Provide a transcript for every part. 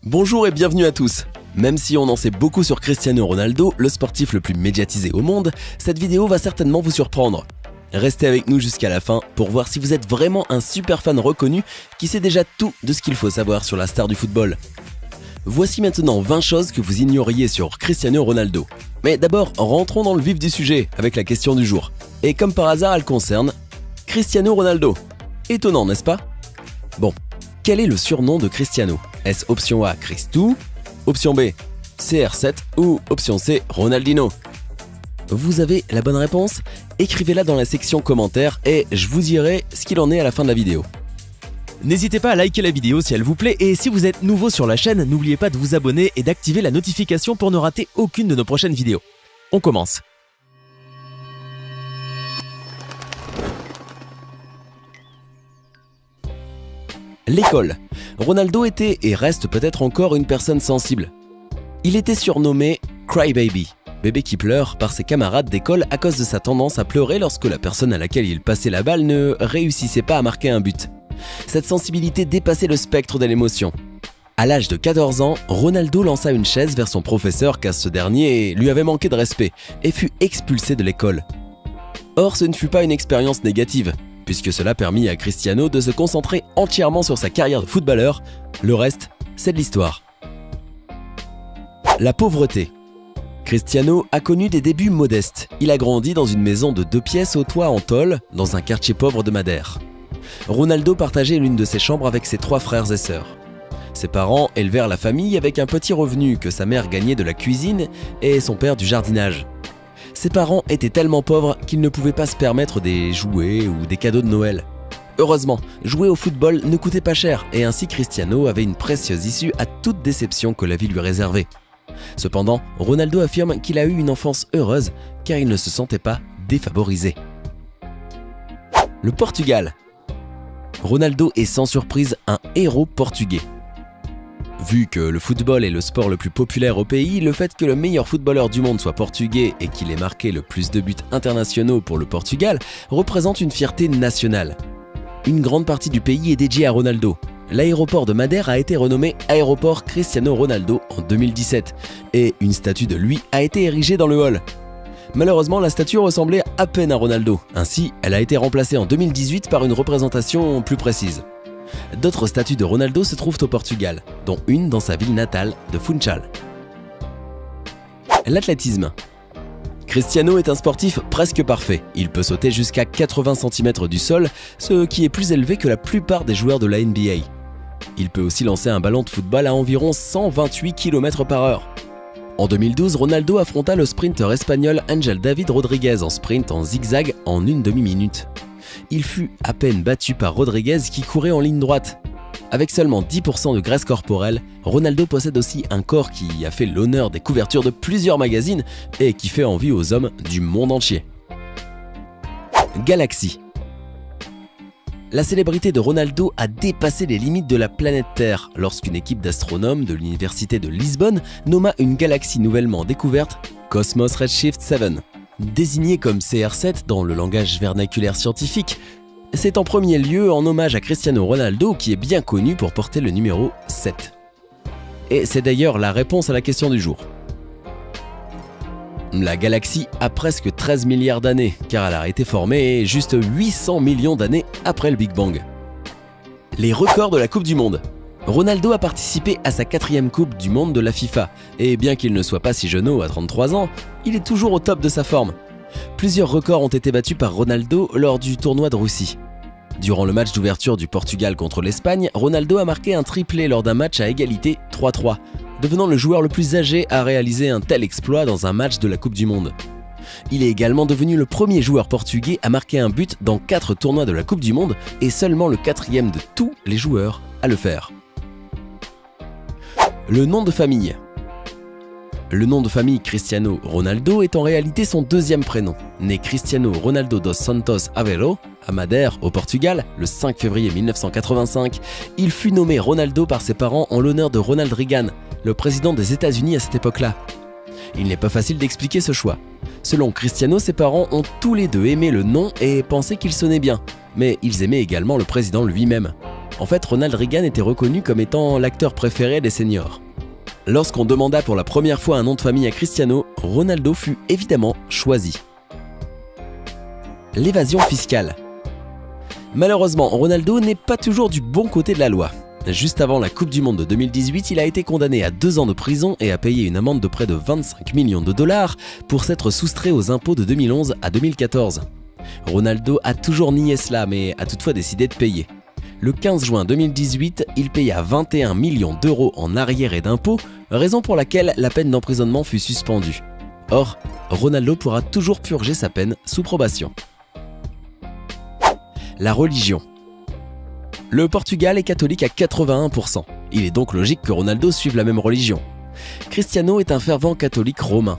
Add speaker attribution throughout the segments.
Speaker 1: Bonjour et bienvenue à tous. Même si on en sait beaucoup sur Cristiano Ronaldo, le sportif le plus médiatisé au monde, cette vidéo va certainement vous surprendre. Restez avec nous jusqu'à la fin pour voir si vous êtes vraiment un super fan reconnu qui sait déjà tout de ce qu'il faut savoir sur la star du football. Voici maintenant 20 choses que vous ignoriez sur Cristiano Ronaldo. Mais d'abord, rentrons dans le vif du sujet avec la question du jour. Et comme par hasard, elle concerne Cristiano Ronaldo. Étonnant, n'est-ce pas? Bon, quel est le surnom de Cristiano? Est-ce option A, Christou, option B, CR7 ou option C, Ronaldinho? Vous avez la bonne réponse? Écrivez-la dans la section commentaires et je vous dirai ce qu'il en est à la fin de la vidéo.
Speaker 2: N'hésitez pas à liker la vidéo si elle vous plaît et si vous êtes nouveau sur la chaîne, n'oubliez pas de vous abonner et d'activer la notification pour ne rater aucune de nos prochaines vidéos. On commence.
Speaker 1: L'école. Ronaldo était et reste peut-être encore une personne sensible. Il était surnommé Crybaby, bébé qui pleure, par ses camarades d'école à cause de sa tendance à pleurer lorsque la personne à laquelle il passait la balle ne réussissait pas à marquer un but. Cette sensibilité dépassait le spectre de l'émotion. À l'âge de 14 ans, Ronaldo lança une chaise vers son professeur car ce dernier lui avait manqué de respect et fut expulsé de l'école. Or, ce ne fut pas une expérience négative, puisque cela permit à Cristiano de se concentrer entièrement sur sa carrière de footballeur. Le reste, c'est de l'histoire. La pauvreté. Cristiano a connu des débuts modestes. Il a grandi dans une maison de 2 pièces au toit en tôle, dans un quartier pauvre de Madère. Ronaldo partageait l'une de ses chambres avec ses 3 frères et sœurs. Ses parents élevèrent la famille avec un petit revenu que sa mère gagnait de la cuisine et son père du jardinage. Ses parents étaient tellement pauvres qu'ils ne pouvaient pas se permettre des jouets ou des cadeaux de Noël. Heureusement, jouer au football ne coûtait pas cher et ainsi Cristiano avait une précieuse issue à toute déception que la vie lui réservait. Cependant, Ronaldo affirme qu'il a eu une enfance heureuse car il ne se sentait pas défavorisé. Le Portugal. Ronaldo est sans surprise un héros portugais. Vu que le football est le sport le plus populaire au pays, le fait que le meilleur footballeur du monde soit portugais et qu'il ait marqué le plus de buts internationaux pour le Portugal représente une fierté nationale. Une grande partie du pays est dédiée à Ronaldo. L'aéroport de Madère a été renommé Aéroport Cristiano Ronaldo en 2017 et une statue de lui a été érigée dans le hall. Malheureusement, la statue ressemblait à peine à Ronaldo. Ainsi, elle a été remplacée en 2018 par une représentation plus précise. D'autres statues de Ronaldo se trouvent au Portugal, dont une dans sa ville natale de Funchal. L'athlétisme. Cristiano est un sportif presque parfait. Il peut sauter jusqu'à 80 cm du sol, ce qui est plus élevé que la plupart des joueurs de la NBA. Il peut aussi lancer un ballon de football à environ 128 km/h. En 2012, Ronaldo affronta le sprinter espagnol Ángel David Rodríguez en sprint en zigzag en une demi-minute. Il fut à peine battu par Rodríguez qui courait en ligne droite. Avec seulement 10% de graisse corporelle, Ronaldo possède aussi un corps qui a fait l'honneur des couvertures de plusieurs magazines et qui fait envie aux hommes du monde entier. Galaxie. La célébrité de Ronaldo a dépassé les limites de la planète Terre lorsqu'une équipe d'astronomes de l'université de Lisbonne nomma une galaxie nouvellement découverte Cosmos Redshift 7. Désigné comme CR7 dans le langage vernaculaire scientifique, c'est en premier lieu en hommage à Cristiano Ronaldo qui est bien connu pour porter le numéro 7. Et c'est d'ailleurs la réponse à la question du jour. La galaxie a presque 13 milliards d'années car elle a été formée juste 800 millions d'années après le Big Bang. Les records de la Coupe du Monde. Ronaldo a participé à sa 4e Coupe du Monde de la FIFA et bien qu'il ne soit pas si jeune à 33 ans, il est toujours au top de sa forme. Plusieurs records ont été battus par Ronaldo lors du tournoi de Russie. Durant le match d'ouverture du Portugal contre l'Espagne, Ronaldo a marqué un triplé lors d'un match à égalité 3-3, devenant le joueur le plus âgé à réaliser un tel exploit dans un match de la Coupe du Monde. Il est également devenu le premier joueur portugais à marquer un but dans 4 tournois de la Coupe du Monde et seulement le 4e de tous les joueurs à le faire. Le nom de famille. Le nom de famille Cristiano Ronaldo est en réalité son 2e prénom. Né Cristiano Ronaldo dos Santos Aveiro, à Madère, au Portugal, le 5 février 1985, il fut nommé Ronaldo par ses parents en l'honneur de Ronald Reagan, le président des États-Unis à cette époque-là. Il n'est pas facile d'expliquer ce choix. Selon Cristiano, ses parents ont tous les deux aimé le nom et pensaient qu'il sonnait bien, mais ils aimaient également le président lui-même. En fait, Ronald Reagan était reconnu comme étant l'acteur préféré des seniors. Lorsqu'on demanda pour la première fois un nom de famille à Cristiano, Ronaldo fut évidemment choisi. L'évasion fiscale. Malheureusement, Ronaldo n'est pas toujours du bon côté de la loi. Juste avant la Coupe du Monde de 2018, il a été condamné à 2 ans de prison et à payer une amende de près de 25 millions de dollars pour s'être soustrait aux impôts de 2011 à 2014. Ronaldo a toujours nié cela, mais a toutefois décidé de payer. Le 15 juin 2018, il paya 21 millions d'euros en arriérés d'impôts, raison pour laquelle la peine d'emprisonnement fut suspendue. Or, Ronaldo pourra toujours purger sa peine sous probation. La religion. Le Portugal est catholique à 81%. Il est donc logique que Ronaldo suive la même religion. Cristiano est un fervent catholique romain.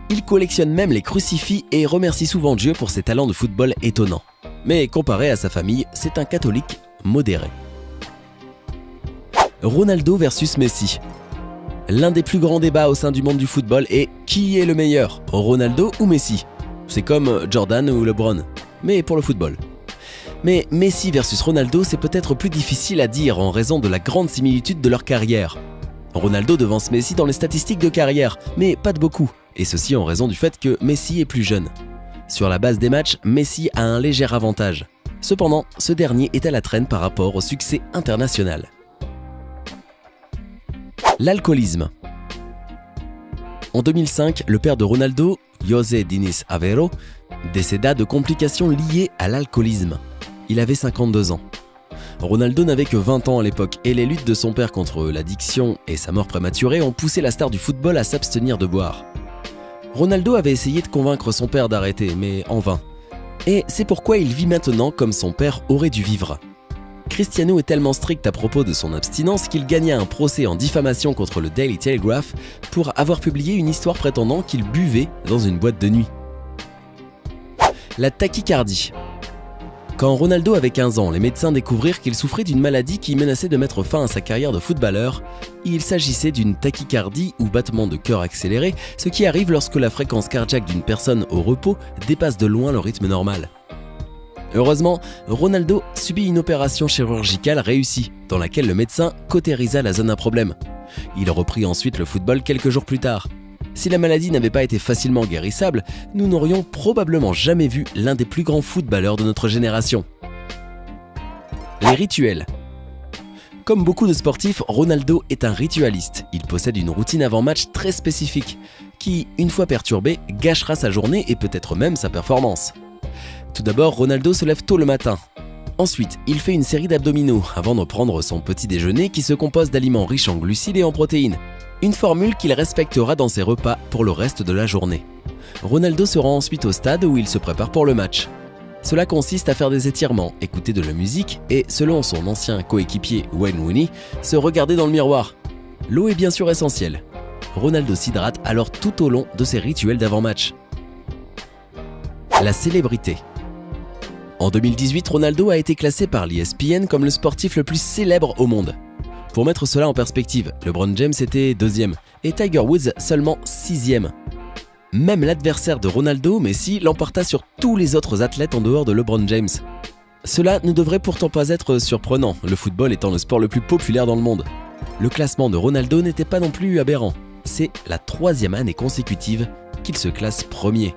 Speaker 1: Il collectionne même les crucifix et remercie souvent Dieu pour ses talents de football étonnants. Mais comparé à sa famille, c'est un catholique modéré. Ronaldo versus Messi. L'un des plus grands débats au sein du monde du football est qui est le meilleur, Ronaldo ou Messi? C'est comme Jordan ou LeBron, mais pour le football. Mais Messi versus Ronaldo, c'est peut-être plus difficile à dire en raison de la grande similitude de leur carrière. Ronaldo devance Messi dans les statistiques de carrière, mais pas de beaucoup, et ceci en raison du fait que Messi est plus jeune. Sur la base des matchs, Messi a un léger avantage. Cependant, ce dernier est à la traîne par rapport au succès international. L'alcoolisme. En 2005, le père de Ronaldo, José Diniz Aveiro, décéda de complications liées à l'alcoolisme. Il avait 52 ans. Ronaldo n'avait que 20 ans à l'époque et les luttes de son père contre l'addiction et sa mort prématurée ont poussé la star du football à s'abstenir de boire. Ronaldo avait essayé de convaincre son père d'arrêter, mais en vain. Et c'est pourquoi il vit maintenant comme son père aurait dû vivre. Cristiano est tellement strict à propos de son abstinence qu'il gagna un procès en diffamation contre le Daily Telegraph pour avoir publié une histoire prétendant qu'il buvait dans une boîte de nuit. La tachycardie. Quand Ronaldo avait 15 ans, les médecins découvrirent qu'il souffrait d'une maladie qui menaçait de mettre fin à sa carrière de footballeur. Il s'agissait d'une tachycardie ou battement de cœur accéléré, ce qui arrive lorsque la fréquence cardiaque d'une personne au repos dépasse de loin le rythme normal. Heureusement, Ronaldo subit une opération chirurgicale réussie, dans laquelle le médecin cautérisa la zone à problème. Il reprit ensuite le football quelques jours plus tard. Si la maladie n'avait pas été facilement guérissable, nous n'aurions probablement jamais vu l'un des plus grands footballeurs de notre génération. Les rituels. Comme beaucoup de sportifs, Ronaldo est un ritualiste. Il possède une routine avant-match très spécifique, qui, une fois perturbée, gâchera sa journée et peut-être même sa performance. Tout d'abord, Ronaldo se lève tôt le matin. Ensuite, il fait une série d'abdominaux avant de prendre son petit déjeuner qui se compose d'aliments riches en glucides et en protéines. Une formule qu'il respectera dans ses repas pour le reste de la journée. Ronaldo se rend ensuite au stade où il se prépare pour le match. Cela consiste à faire des étirements, écouter de la musique et, selon son ancien coéquipier Wayne Rooney, se regarder dans le miroir. L'eau est bien sûr essentielle. Ronaldo s'hydrate alors tout au long de ses rituels d'avant-match. La célébrité. En 2018, Ronaldo a été classé par l'ESPN comme le sportif le plus célèbre au monde. Pour mettre cela en perspective, LeBron James était 2e et Tiger Woods seulement 6e. Même l'adversaire de Ronaldo, Messi, l'emporta sur tous les autres athlètes en dehors de LeBron James. Cela ne devrait pourtant pas être surprenant, le football étant le sport le plus populaire dans le monde. Le classement de Ronaldo n'était pas non plus aberrant. C'est la 3e année consécutive qu'il se classe premier.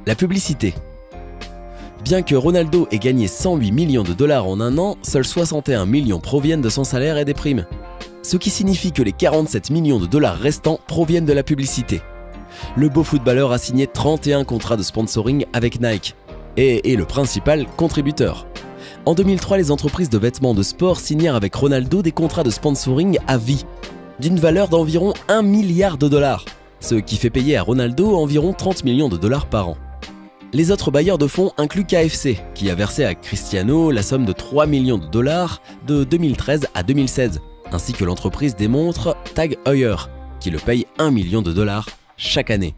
Speaker 1: La publicité. Bien que Ronaldo ait gagné 108 millions de dollars en un an, seuls 61 millions proviennent de son salaire et des primes. Ce qui signifie que les 47 millions de dollars restants proviennent de la publicité. Le beau footballeur a signé 31 contrats de sponsoring avec Nike et est le principal contributeur. En 2003, les entreprises de vêtements de sport signèrent avec Ronaldo des contrats de sponsoring à vie, d'une valeur d'environ 1 milliard de dollars, ce qui fait payer à Ronaldo environ 30 millions de dollars par an. Les autres bailleurs de fonds incluent KFC, qui a versé à Cristiano la somme de 3 millions de dollars de 2013 à 2016, ainsi que l'entreprise des montres Tag Heuer, qui le paye 1 million de dollars chaque année.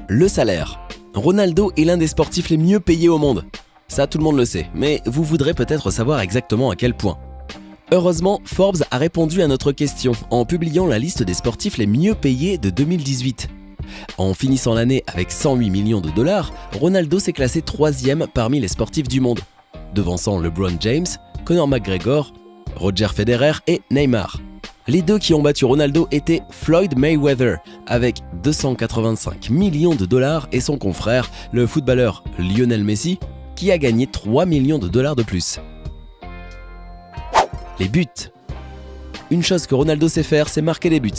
Speaker 1: Le salaire. Ronaldo est l'un des sportifs les mieux payés au monde. Ça, tout le monde le sait, mais vous voudrez peut-être savoir exactement à quel point. Heureusement, Forbes a répondu à notre question en publiant la liste des sportifs les mieux payés de 2018. En finissant l'année avec 108 millions de dollars, Ronaldo s'est classé 3e parmi les sportifs du monde. devançant LeBron James, Conor McGregor, Roger Federer et Neymar. Les deux qui ont battu Ronaldo étaient Floyd Mayweather, avec 285 millions de dollars, et son confrère, le footballeur Lionel Messi, qui a gagné 3 millions de dollars de plus. Les buts. Une chose que Ronaldo sait faire, c'est marquer des buts.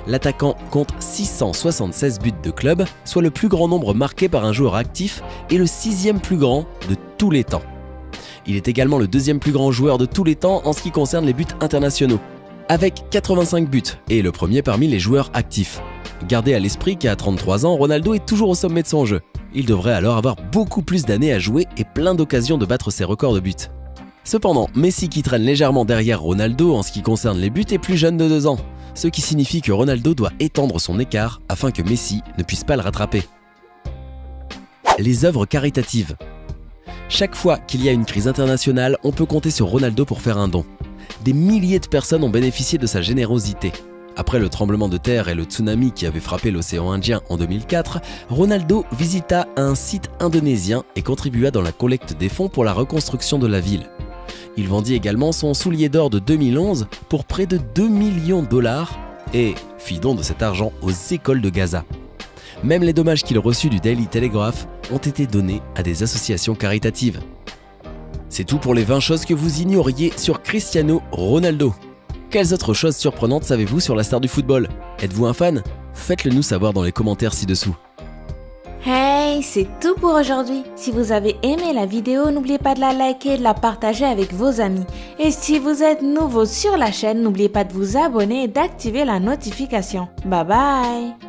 Speaker 1: L'attaquant compte 676 buts de club, soit le plus grand nombre marqué par un joueur actif et le 6e plus grand de tous les temps. Il est également le 2e plus grand joueur de tous les temps en ce qui concerne les buts internationaux, avec 85 buts, et le premier parmi les joueurs actifs. Gardez à l'esprit qu'à 33 ans, Ronaldo est toujours au sommet de son jeu. Il devrait alors avoir beaucoup plus d'années à jouer et plein d'occasions de battre ses records de buts. Cependant, Messi, qui traîne légèrement derrière Ronaldo en ce qui concerne les buts, est plus jeune de 2 ans, ce qui signifie que Ronaldo doit étendre son écart afin que Messi ne puisse pas le rattraper. Les œuvres caritatives. Chaque fois qu'il y a une crise internationale, on peut compter sur Ronaldo pour faire un don. Des milliers de personnes ont bénéficié de sa générosité. Après le tremblement de terre et le tsunami qui avait frappé l'océan Indien en 2004, Ronaldo visita un site indonésien et contribua dans la collecte des fonds pour la reconstruction de la ville. Il vendit également son soulier d'or de 2011 pour près de 2 millions de dollars et fit don de cet argent aux écoles de Gaza. Même les dommages qu'il reçut du Daily Telegraph ont été donnés à des associations caritatives. C'est tout pour les 20 choses que vous ignoriez sur Cristiano Ronaldo. Quelles autres choses surprenantes savez-vous sur la star du football? Êtes-vous un fan? Faites-le nous savoir dans les commentaires ci-dessous.
Speaker 3: Hey, c'est tout pour aujourd'hui. Si vous avez aimé la vidéo, n'oubliez pas de la liker et de la partager avec vos amis. Et si vous êtes nouveau sur la chaîne, n'oubliez pas de vous abonner et d'activer la notification. Bye bye!